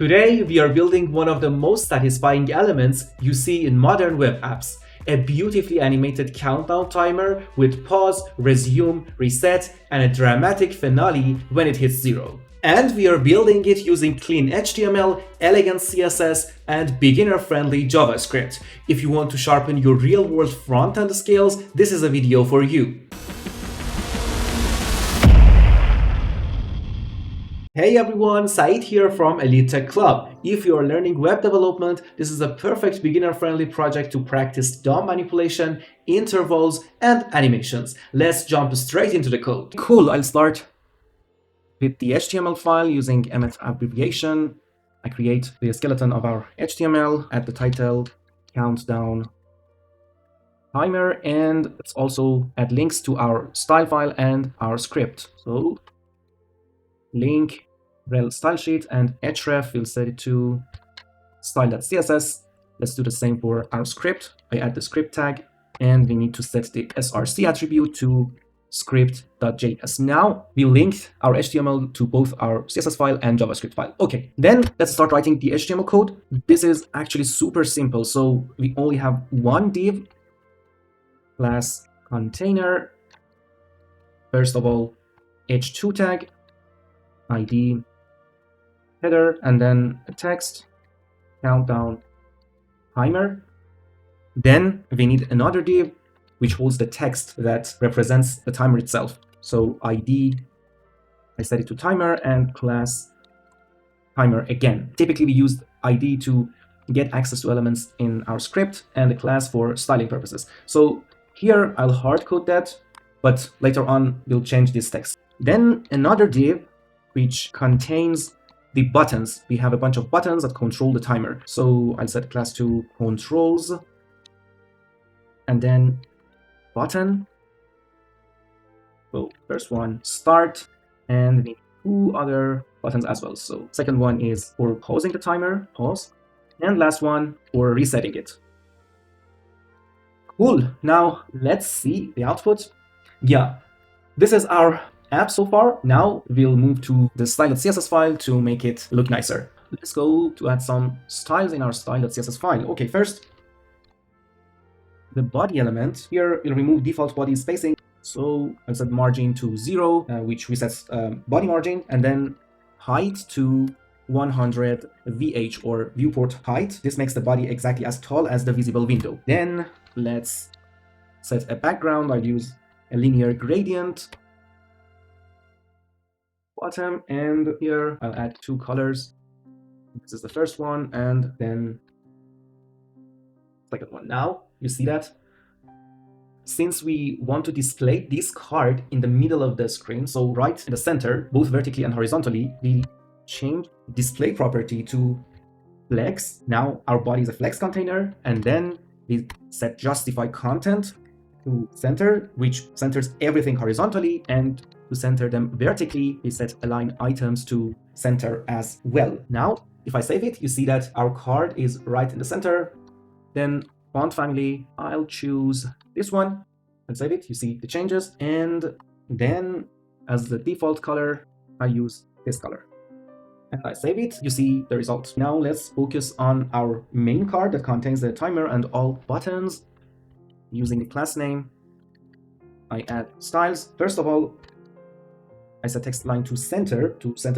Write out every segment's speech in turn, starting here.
Today, we are building one of the most satisfying elements you see in modern web apps, a beautifully animated countdown timer with pause, resume, reset, and a dramatic finale when it hits 0. And we are building it using clean HTML, elegant CSS, and beginner-friendly JavaScript. If you want to sharpen your real-world front-end skills, this is a video for you. Hey everyone, Saeed here from Elite Tech Club. If you are learning web development, this is a perfect beginner-friendly project to practice DOM manipulation, intervals, and animations. Let's jump straight into the code. Cool, I'll start with the HTML file using MF abbreviation. I create the skeleton of our HTML, add the title, countdown timer, and let's also add links to our style file and our script. So link rel style sheet and href, we'll set it to style.css. Let's do the same for our script. I add the script tag and we need to set the src attribute to script.js. Now we linked our HTML to both our CSS file and JavaScript file. Okay, then let's start writing the HTML code. This is actually super simple. So we only have one div, class container. First of all, h2 tag, ID, header, and then a text, countdown timer. Then we need another div which holds the text that represents the timer itself. So ID, I set it to timer, and class timer again. Typically we use ID to get access to elements in our script and the class for styling purposes. So here I'll hard code that, but later on we'll change this text. Then another div which contains the buttons. We have a bunch of buttons that control the timer. So I'll set class to controls and then button. So first one, start, and we need two other buttons as well. So second one is for pausing the timer, pause, and last one for resetting it. Cool. Now let's see the output. Yeah, this is our app so far. Now we'll move to the style.css file to make it look nicer. Let's go to add some styles in our style.css file. Okay, first, the body element. Here we'll remove default body spacing. So I'll set margin to 0, which resets body margin, and then height to 100 VH or viewport height. This makes the body exactly as tall as the visible window. Then let's set a background. I'll use a linear gradient bottom, and here I'll add two colors. This is the first one, and then second one. Now you see that since we want to display this card in the middle of the screen, so right in the center, both vertically and horizontally, we change display property to flex. Now our body is a flex container, and then we set justify content to center, which centers everything horizontally, and to center them vertically, we set align items to center as well. Now, if I save it, you see that our card is right in the center. Then font family, I'll choose this one and save it. You see the changes. And then as the default color, I use this color. And I save it, you see the result. Now let's focus on our main card that contains the timer and all buttons. Using the class name, I add styles. First of all, I set text line to center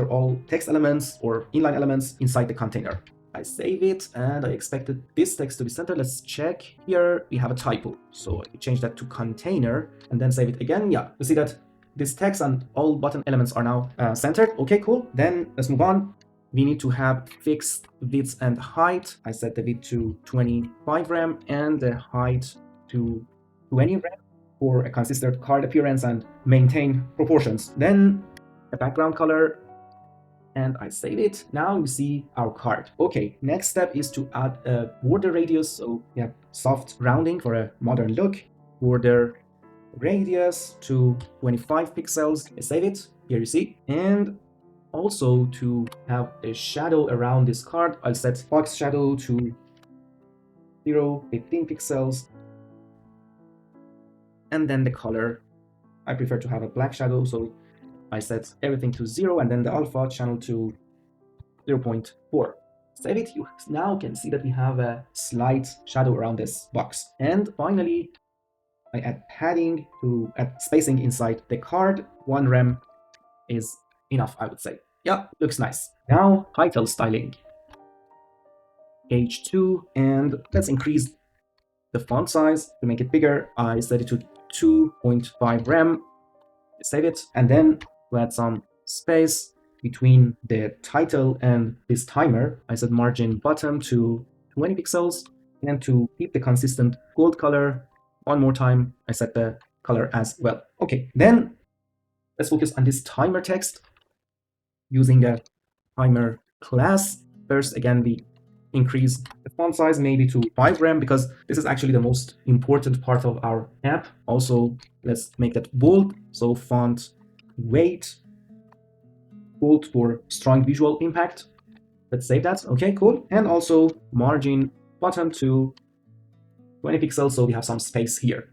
all text elements or inline elements inside the container. I save it, and I expected this text to be centered. Let's check. Here we have a typo, so I change that to container and then save it again. Yeah, you see that this text and all button elements are now centered. Okay, cool. Then let's move on. We need to have fixed width and height. I set the width to 25 rem and the height to 20 rem for a consistent card appearance and maintain proportions. Then a background color, and I save it. Now you see our card. Okay, next step is to add a border radius. So we have soft rounding for a modern look. Border radius to 25 pixels. I save it. Here you see. And also to have a shadow around this card, I'll set box shadow to 15 pixels. And then the color, I prefer to have a black shadow, so I set everything to 0, and then the alpha channel to 0.4. Save it. You now can see that we have a slight shadow around this box. And finally, I add padding to add spacing inside the card. 1 rem is enough, I would say. Yeah, looks nice. Now, title styling. H2, and let's increase the font size to make it bigger. I set it to 2.5 rem. Save it, and then to add some space between the title and this timer, I set margin bottom to 20 pixels, and to keep the consistent gold color, one more time, I set the color as well. Okay, then let's focus on this timer text using a timer class. First, again, we increase the font size maybe to 5 rem because this is actually the most important part of our app. Also, let's make that bold. So font weight, bold for strong visual impact. Let's save that. Okay, cool. And also margin bottom to 20 pixels, so we have some space here.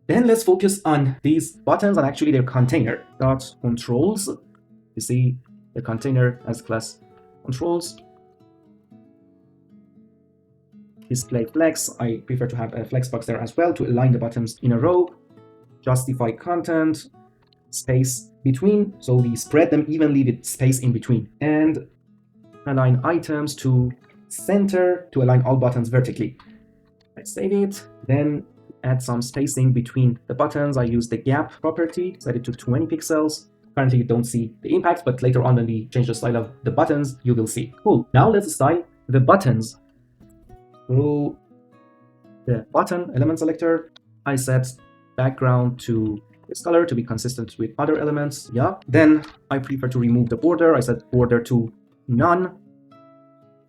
Then let's focus on these buttons and actually their container. Dot controls. You see the container as class controls. Display flex. I prefer to have a flex box there as well to align the buttons in a row. Justify content. Space between, so we spread them evenly with space in between. And align items to center to align all buttons vertically. I save it. Then add some spacing between the buttons. I use the gap property, set it to 20 pixels. Currently you don't see the impact, but later on when we change the style of the buttons, you will see. Cool. Now let's style the buttons. Through the button element selector, I set background to this color to be consistent with other elements. Yeah. Then I prefer to remove the border. I set border to none.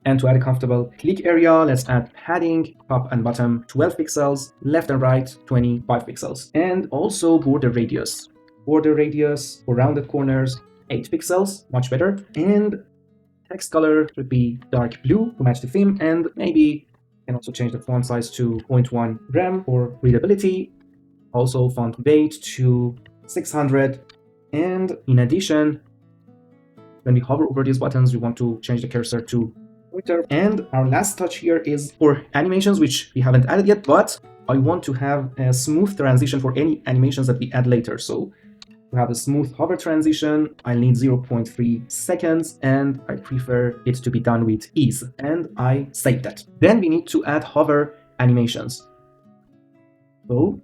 And to add a comfortable click area, let's add padding, top and bottom 12 pixels, left and right 25 pixels. And also border radius. Border radius for rounded corners 8 pixels, much better. And text color should be dark blue to match the theme, and maybe can also change the font size to 0.1 rem for readability. Also font weight to 600. And in addition, when we hover over these buttons, we want to change the cursor to pointer. And our last touch here is for animations, which we haven't added yet, but I want to have a smooth transition for any animations that we add later. So to have a smooth hover transition, I'll need 0.3 seconds, and I prefer it to be done with ease. And I save that. Then we need to add hover animations. So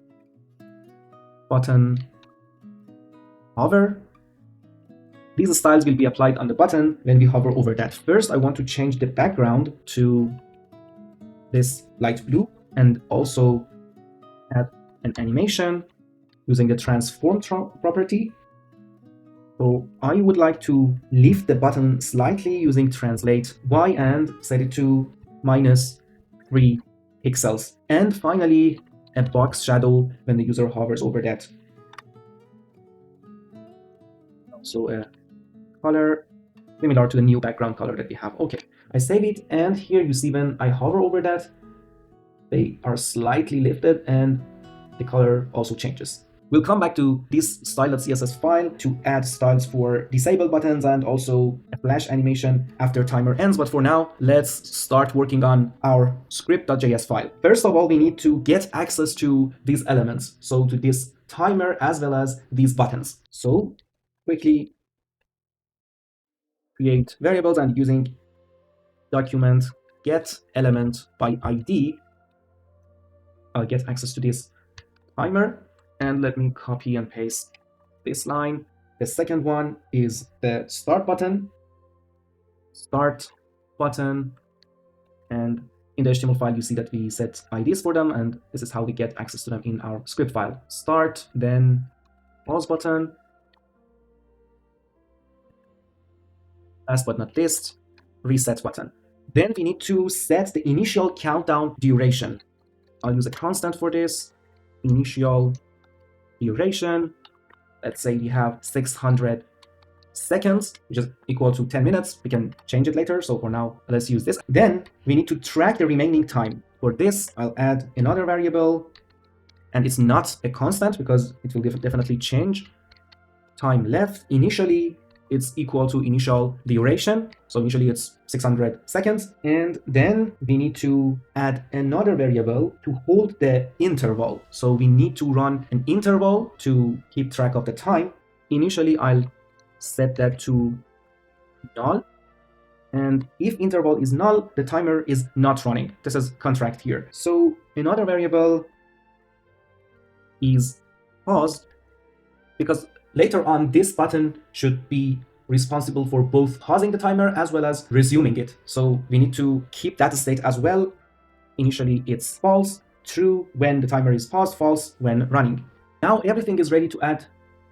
button hover. These styles will be applied on the button when we hover over that. First, I want to change the background to this light blue and also add an animation using the transform property. So I would like to lift the button slightly using translate Y and set it to -3 pixels. And finally, a box shadow when the user hovers over that. So a color similar to the new background color that we have. Okay, I save it, and here you see when I hover over that, they are slightly lifted and the color also changes. We'll come back to this style.css file to add styles for disabled buttons and also a flash animation after timer ends. But for now, let's start working on our script.js file. First of all, we need to get access to these elements. So to this timer as well as these buttons. So quickly create variables, and using document get element by ID, I'll get access to this timer. And let me copy and paste this line. The second one is the start button. Start button. And in the HTML file, you see that we set IDs for them, and this is how we get access to them in our script file. Start, then pause button. Last but not least, reset button. Then we need to set the initial countdown duration. I'll use a constant for this. Initial duration. Let's say we have 600 seconds, which is equal to 10 minutes. We can change it later. So for now, let's use this. Then we need to track the remaining time. For this, I'll add another variable, and it's not a constant because it will definitely change. Time left initially it's equal to initial duration. So initially it's 600 seconds. And then we need to add another variable to hold the interval. So we need to run an interval to keep track of the time. Initially, I'll set that to null. And if interval is null, the timer is not running. This is contract here. So another variable is paused, because later on this button should be responsible for both pausing the timer as well as resuming it. So we need to keep that state as well. Initially it's false, true when the timer is paused, false when running. Now everything is ready to add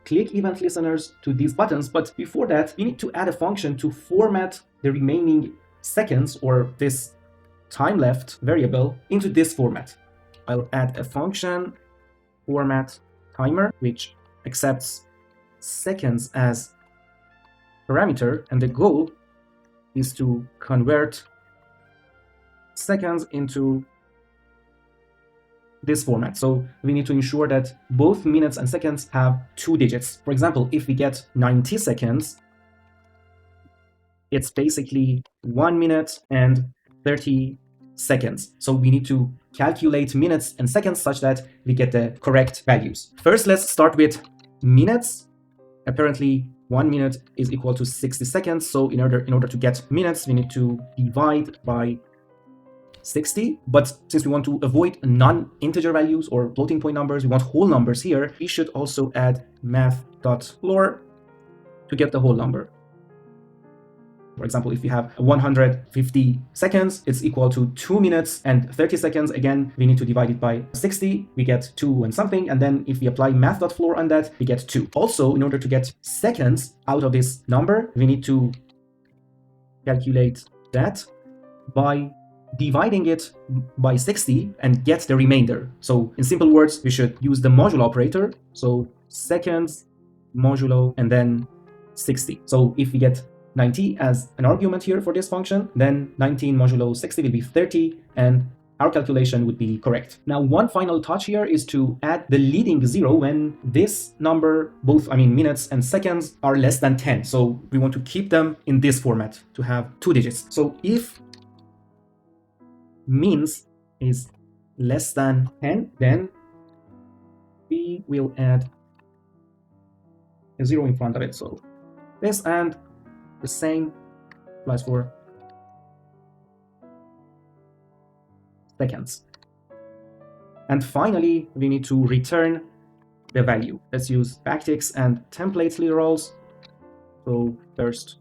click event listeners to these buttons, but before that we need to add a function to format the remaining seconds, or this time left variable, into this format. I'll add a function format timer which accepts seconds as parameter, and the goal is to convert seconds into this format. So we need to ensure that both minutes and seconds have 2 digits. For example, if we get 90 seconds, it's basically 1 minute and 30 seconds. So we need to calculate minutes and seconds such that we get the correct values. First, let's start with minutes. Apparently 1 minute is equal to 60 seconds. So in order to get minutes, we need to divide by 60. But since we want to avoid non-integer values or floating point numbers, we want whole numbers here, we should also add math.floor to get the whole number. For example, if we have 150 seconds, it's equal to 2 minutes and 30 seconds. Again, we need to divide it by 60. We get 2 and something. And then if we apply math.floor on that, we get 2. Also, in order to get seconds out of this number, we need to calculate that by dividing it by 60 and get the remainder. So in simple words, we should use the modulo operator. So seconds modulo and then 60. So if we get 90 as an argument here for this function, then 19 modulo 60 will be 30, and our calculation would be correct. Now, one final touch here is to add the leading 0 when this number, both minutes and seconds, are less than 10. So we want to keep them in this format to have 2 digits. So if means is less than 10, then we will add a 0 in front of it. So this, and the same applies for seconds. And finally, we need to return the value. Let's use backticks and template literals. So first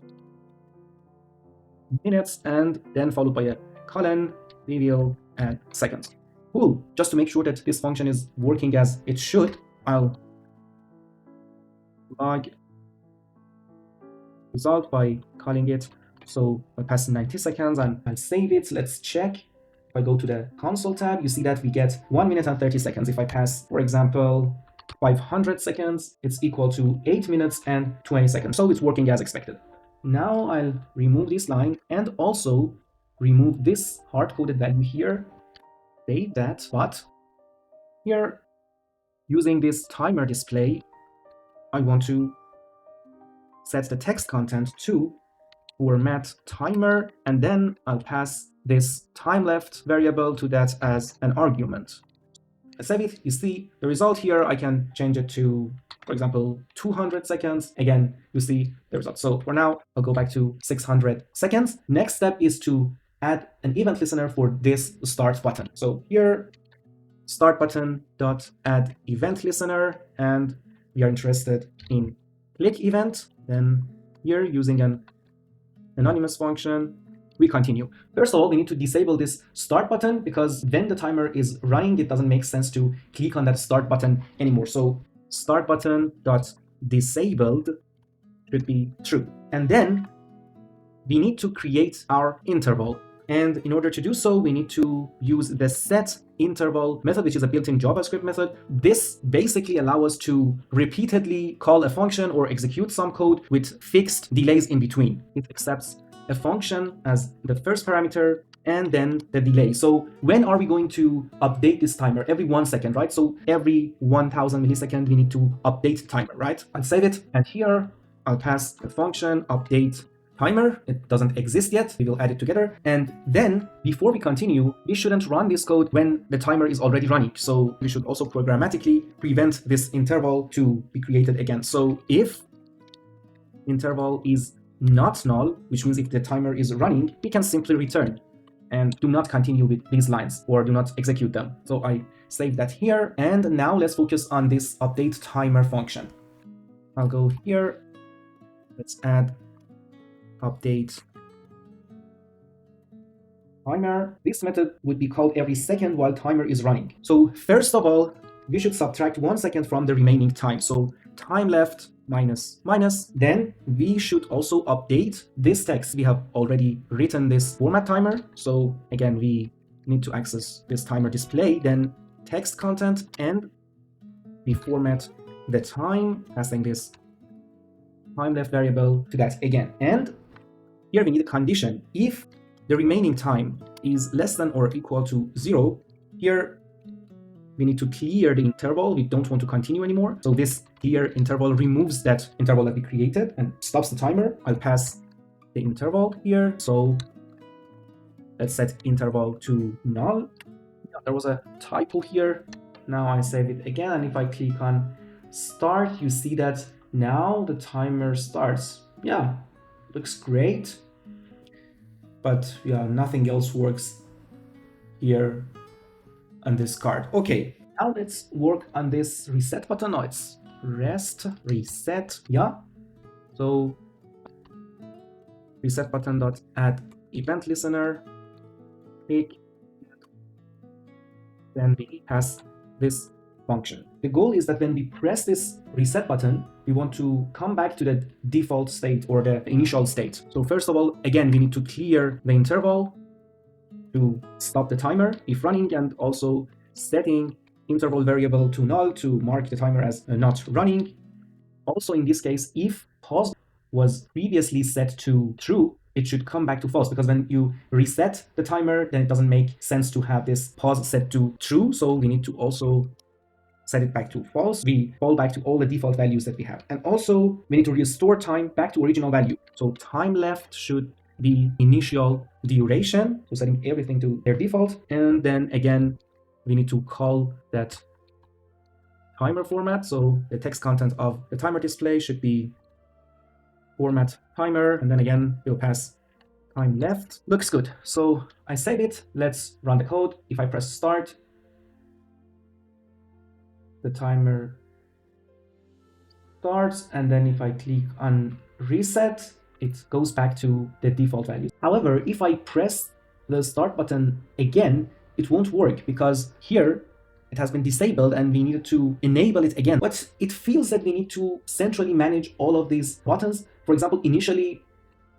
minutes, and then followed by a colon, we will add seconds. Cool. Just to make sure that this function is working as it should, I'll log result by calling it. So I'll pass 90 seconds and I'll save it. Let's check. If I go to the console tab, you see that we get 1 minute and 30 seconds. If I pass, for example, 500 seconds, it's equal to 8 minutes and 20 seconds. So it's working as expected. Now I'll remove this line and also remove this hard-coded value here. Save that, but here, using this timer display, I want to set the text content to format timer, and then I'll pass this time left variable to that as an argument. Save it. You see the result here. I can change it to, for example, 200 seconds. Again, you see the result. So for now, I'll go back to 600 seconds. Next step is to add an event listener for this start button. So here, start button dot add event listener, and we are interested in click event. Then here, using an anonymous function, we continue. First of all, we need to disable this start button, because when the timer is running, it doesn't make sense to click on that start button anymore. So start button dot disabled should be true. And then we need to create our interval. And in order to do so, we need to use the setInterval method, which is a built-in JavaScript method. This basically allows us to repeatedly call a function or execute some code with fixed delays in between. It accepts a function as the first parameter and then the delay. So when are we going to update this timer? Every 1 second, right? So every 1000 milliseconds, we need to update the timer, right? I'll save it. And here I'll pass the function update timer. It doesn't exist yet. We will add it together. And then before we continue, we shouldn't run this code when the timer is already running. So we should also programmatically prevent this interval to be created again. So if interval is not null, which means if the timer is running, we can simply return and do not continue with these lines or do not execute them. So I save that here. And now let's focus on this update timer function. I'll go here. Let's add update timer. This method would be called every second while timer is running. So first of all, we should subtract 1 second from the remaining time. So time left minus minus. Then we should also update this text. We have already written this format timer. So again, we need to access this timer display, then text content, and we format the time, passing this time left variable to that again. And here we need a condition. If the remaining time is less than or equal to 0, here we need to clear the interval. We don't want to continue anymore. So this clear interval removes that interval that we created and stops the timer. I'll pass the interval here. So let's set interval to null. Yeah, there was a typo here. Now I save it again. And if I click on start, you see that now the timer starts. Yeah, looks great. But yeah, nothing else works here on this card. Okay, now let's work on this reset button. Now it's rest, reset, yeah. So reset button dot add event listener, click, then we pass this function. The goal is that when we press this reset button, we want to come back to the default state or the initial state. So first of all, again, we need to clear the interval to stop the timer if running, and also setting interval variable to null to mark the timer as not running. Also in this case, if pause was previously set to true, it should come back to false, because when you reset the timer, then it doesn't make sense to have this pause set to true. So we need to also set it back to false. We fall back to all the default values that we have. And also we need to restore time back to original value. So time left should be initial duration, so setting everything to their default. And then again, we need to call that timer format. So the text content of the timer display should be format timer. And then again, we'll pass time left. Looks good. So I save it. Let's run the code. If I press start, the timer starts. And then if I click on reset, it goes back to the default value. However, if I press the start button again, it won't work, because here it has been disabled and we need to enable it again. But it feels that we need to centrally manage all of these buttons. For example, initially,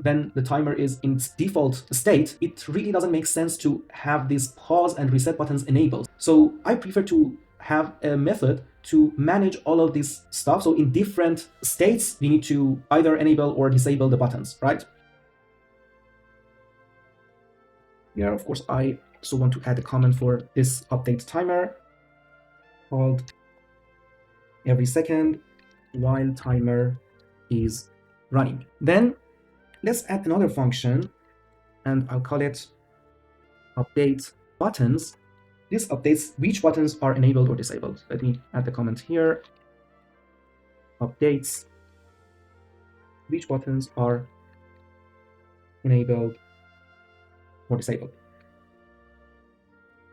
when the timer is in its default state, it really doesn't make sense to have these pause and reset buttons enabled. So I prefer to have a method to manage all of this stuff. So in different states, we need to either enable or disable the buttons, right? Here, of course, I also want to add a comment for this update timer called every second while timer is running. Then let's add another function, and I'll call it update buttons. This updates which buttons are enabled or disabled. Let me add the comment here. Updates which buttons are enabled or disabled.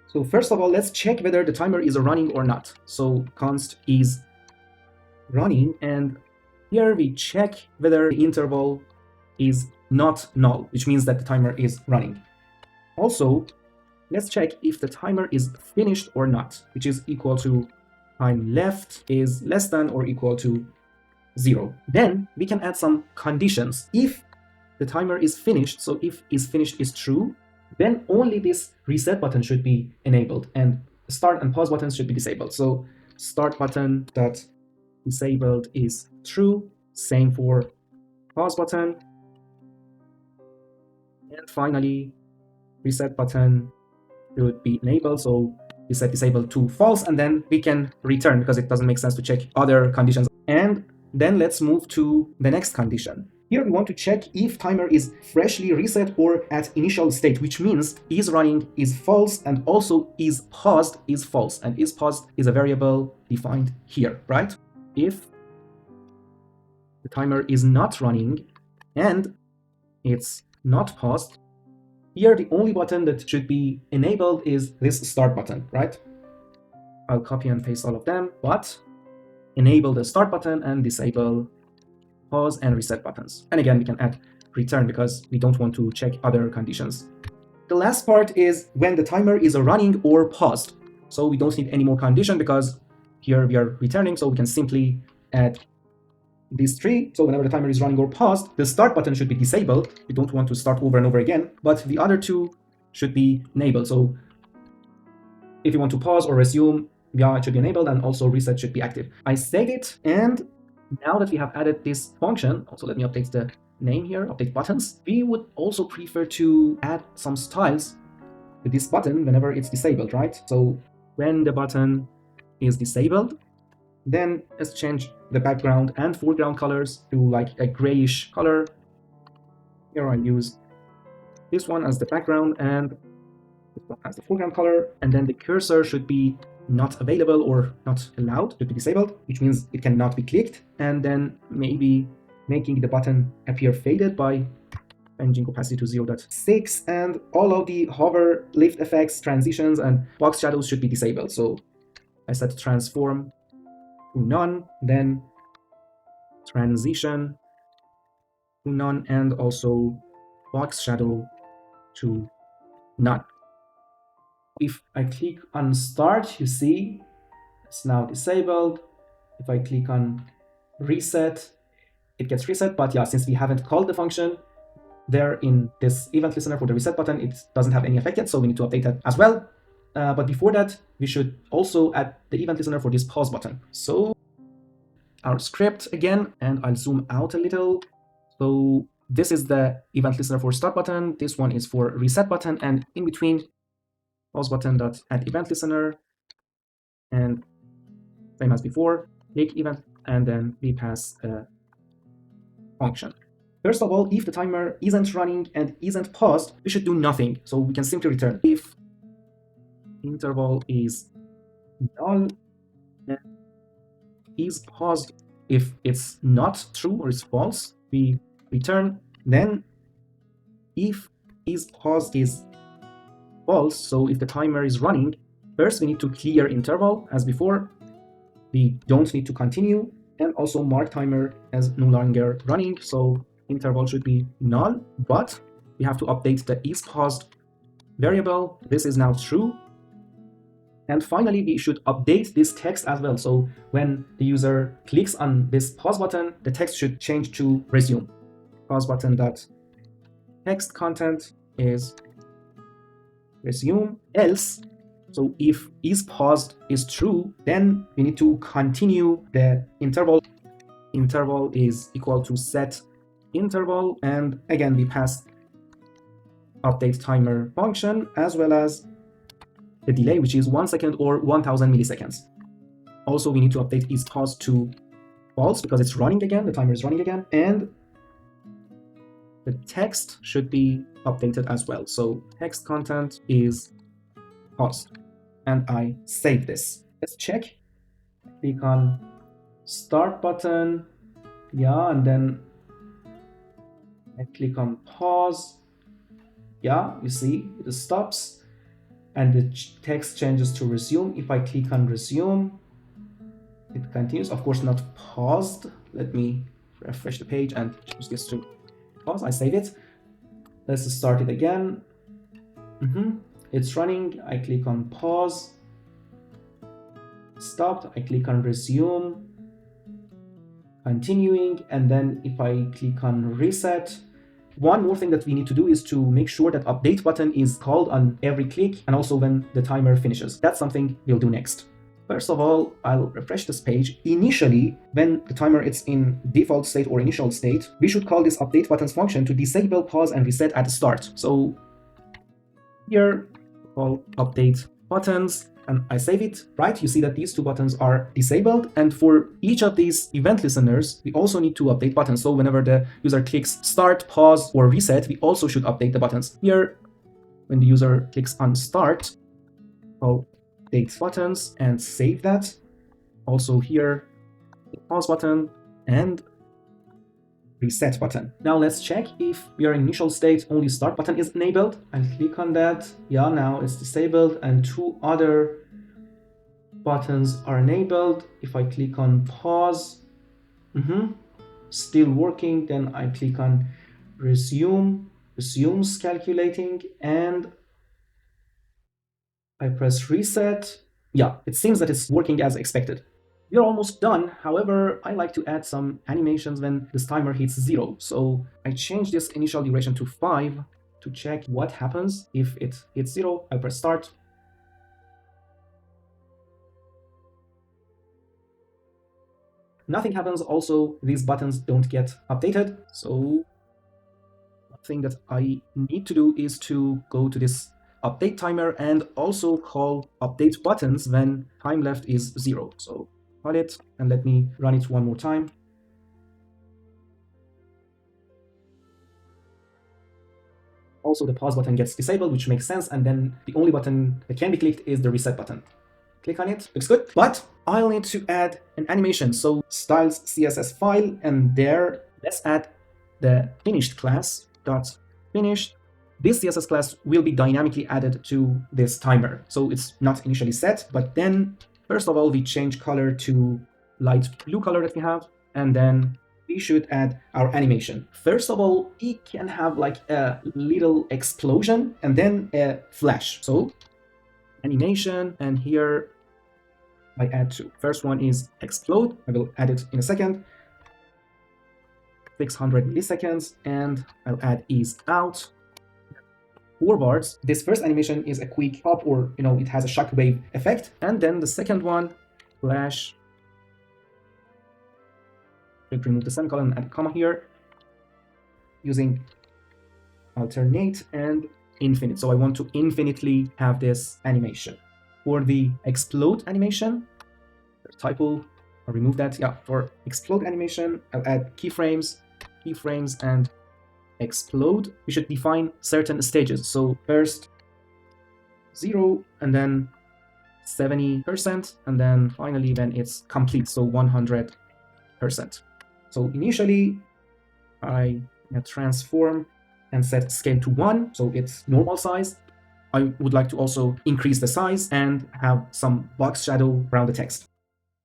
So first of all, let's check whether the timer is running or not. So const is running, and here we check whether the interval is not null, which means that the timer is running. Also, let's check if the timer is finished or not, which is equal to time left is less than or equal to 0. Then we can add some conditions. If the timer is finished, so if is finished is true, then only this reset button should be enabled and start and pause buttons should be disabled. So start button dot disabled is true, same for pause button. And finally, reset button should be enabled, so we set disabled to false, and then we can return because it doesn't make sense to check other conditions. And Then let's move to the next condition. Here we want to check if timer is freshly reset or at initial state, which means is running is false and also is paused is false. And is paused is a variable defined here, right? If the timer is not running and it's not paused, here the only button that should be enabled is this start button, right? I'll copy and paste all of them, but enable the start button and disable pause and reset buttons. And again, we can add return because we don't want to check other conditions. The last part is when the timer is running or paused. So we don't need any more condition because here we are returning, so we can simply add these three. So whenever the timer is running or paused, the start button should be disabled. We don't want to start over and over again, but the other two should be enabled. So if you want to pause or resume, yeah, it should be enabled, and also reset should be active. I save it, and now that we have added this function, also let me update the name here, update buttons. We would also prefer to add some styles to this button whenever it's disabled, right? So when the button is disabled, then let's change the background and foreground colors to like a grayish color. Here I'll use this one as the background and this one as the foreground color, and then the cursor should be not available or not allowed to be disabled, which means it cannot be clicked, and then maybe making the button appear faded by changing opacity to 0.6, and all of the hover, lift effects, transitions, and box shadows should be disabled. So I set transform to none, then transition to none, and also box shadow to none. If I click on start, you see it's now disabled. If I click on reset, it gets reset. But yeah, since we haven't called the function there in this event listener for the reset button, it doesn't have any effect yet, so we need to update that as well. But before that, we should also add the event listener for this pause button. So our script again, and I'll zoom out a little. So this is the event listener for start button. This one is for reset button, and in between pause button dot add event listener, and same as before, click event, and then we pass a function. First of all, if the timer isn't running and isn't paused, we should do nothing. So we can simply return if interval is null and is paused. If it's not true or it's false, we return. Then if is paused is false, so if the timer is running, first we need to clear interval as before. We don't need to continue, and also mark timer as no longer running, so interval should be null, but we have to update the is paused variable. This is now true. And finally, we should update this text as well. So when the user clicks on this pause button, the text should change to resume. Pause button dot text content is resume, else, so if is paused is true, then we need to continue the interval. Interval is equal to set interval, and again we pass update timer function as well as the delay, which is 1 second or 1000 milliseconds. Also, we need to update is paused to false because it's running again, the timer is running again, and the text should be updated as well. So text content is paused, and I save this. Let's check. Click on start button, yeah, and then I click on pause. Yeah, you see it stops and the text changes to resume. If I click on resume, it continues. Of course, not paused. Let me refresh the page and change this to pause. I save it. Let's start it again. It's running. I click on pause. Stopped. I click on resume. Continuing. And then if I click on reset, one more thing that we need to do is to make sure that update button is called on every click and also when the timer finishes. That's something we'll do next. First of all, I'll refresh this page. Initially, when the timer is in default state or initial state, we should call this update buttons function to disable, pause, and reset at the start. So here, call update buttons, and I save it, right? You see that these two buttons are disabled. And for each of these event listeners, we also need to update buttons. So whenever the user clicks start, pause, or reset, we also should update the buttons. Here, when the user clicks on start, I'll update buttons and save that. Also here, the pause button and reset button. Now let's check if we are in initial state, only start button is enabled. I'll click on that. Yeah, now it's disabled and two other buttons are enabled. If I click on pause, still working, then I click on resume, resumes calculating, and I press reset. Yeah, it seems that it's working as expected. We're almost done. However, I like to add some animations when this timer hits 0. So I change this initial duration to 5 to check what happens if it hits 0. I press start. Nothing happens. Also, these buttons don't get updated. So one thing that I need to do is to go to this update timer and also call update buttons when time left is 0. So call it and let me run it one more time. Also, the pause button gets disabled, which makes sense. And then the only button that can be clicked is the reset button. Click on it, looks good. But I'll need to add an animation. So styles CSS file, and there, let's add the finished class dot finished. This CSS class will be dynamically added to this timer. So it's not initially set, but then first of all, we change color to light blue color that we have, and then we should add our animation. First of all, we can have like a little explosion and then a flash. So animation, and here I add two. First one is explode. I will add it in a second. 600 milliseconds, and I'll add ease out. Forwards. This first animation is a quick pop, or it has a shockwave effect. And then the second one, flash. Should remove the semicolon and add a comma here using alternate and infinite. So I want to infinitely have this animation. For the explode animation, typo, I'll remove that. Yeah, for explode animation, I'll add keyframes, and explode. We should define certain stages. So first 0, and then 70%, and then finally when it's complete, so 100%. So initially I transform and set scale to 1, so it's normal size. I would like to also increase the size and have some box shadow around the text.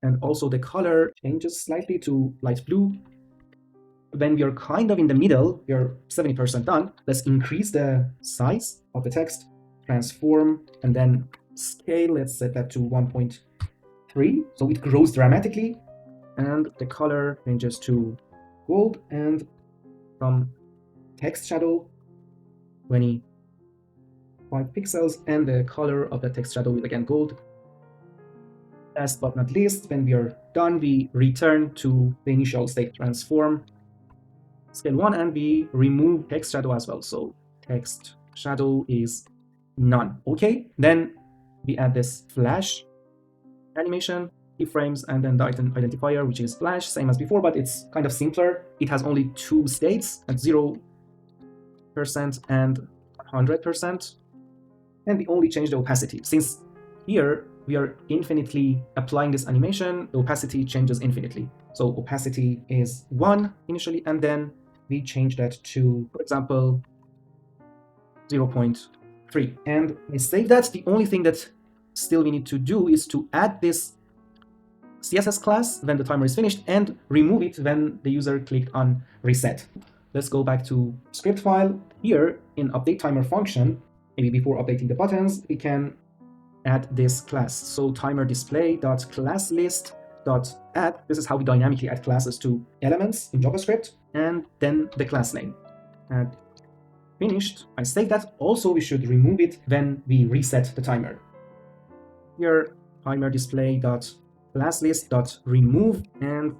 And also the color changes slightly to light blue. When we are kind of in the middle, we are 70% done. Let's increase the size of the text, transform, and then scale. Let's set that to 1.3. So it grows dramatically. And the color changes to gold, and from text shadow, 25 pixels, and the color of the text shadow is again gold. Last but not least, when we are done, we return to the initial state, transform, scale 1, and we remove text shadow as well. So text shadow is none. Okay, then we add this flash animation, keyframes, and then the identifier, which is flash, same as before, but it's kind of simpler. It has only two states, at 0% and 100%. And we only change the opacity. Since here we are infinitely applying this animation, the opacity changes infinitely. So opacity is 1 initially, and then we change that to, for example, 0.3. And I save that. The only thing that still we need to do is to add this CSS class when the timer is finished and remove it when the user clicked on reset. Let's go back to script file. Here in update timer function, maybe before updating the buttons, we can add this class. So timer display.classList.add. This is how we dynamically add classes to elements in JavaScript, and then the class name. And finished. I save that. Also, we should remove it when we reset the timer. Here, timer display.classList.remove, and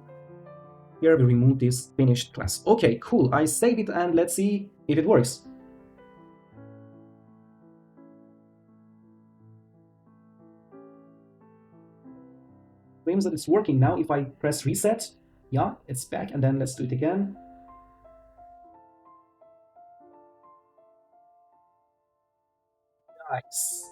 here we remove this finished class. Okay, cool. I save it, and let's see if it works. . claims that it's working. Now if I press reset, yeah, it's back, and then let's do it again. Nice.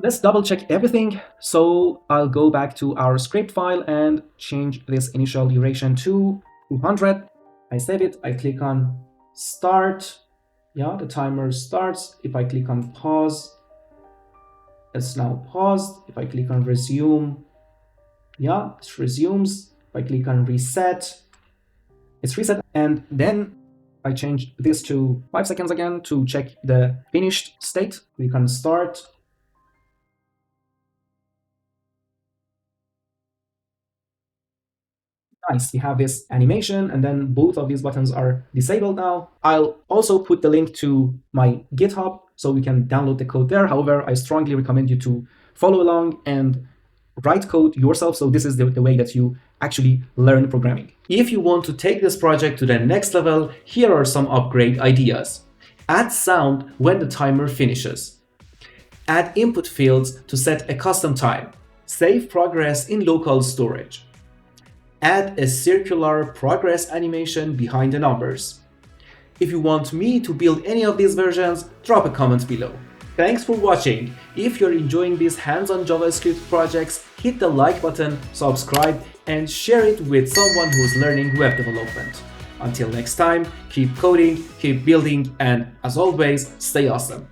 Let's double check everything. So I'll go back to our script file and change this initial duration to 200. I save it. I click on start. Yeah, the timer starts. If I click on pause, it's now paused. If I click on resume, yeah, it resumes. If I click on reset, it's reset. And then I change this to 5 seconds again to check the finished state. Click on start. Nice, we have this animation, and then both of these buttons are disabled now. I'll also put the link to my GitHub so you can download the code there. However, I strongly recommend you to follow along and write code yourself. So this is the way that you actually learn programming. If you want to take this project to the next level, here are some upgrade ideas. Add sound when the timer finishes. Add input fields to set a custom time. Save progress in local storage. Add a circular progress animation behind the numbers. If you want me to build any of these versions, drop a comment below. Thanks for watching. If you're enjoying these hands-on JavaScript projects, hit the like button, subscribe, and share it with someone who's learning web development. Until next time, keep coding, keep building, and as always, stay awesome.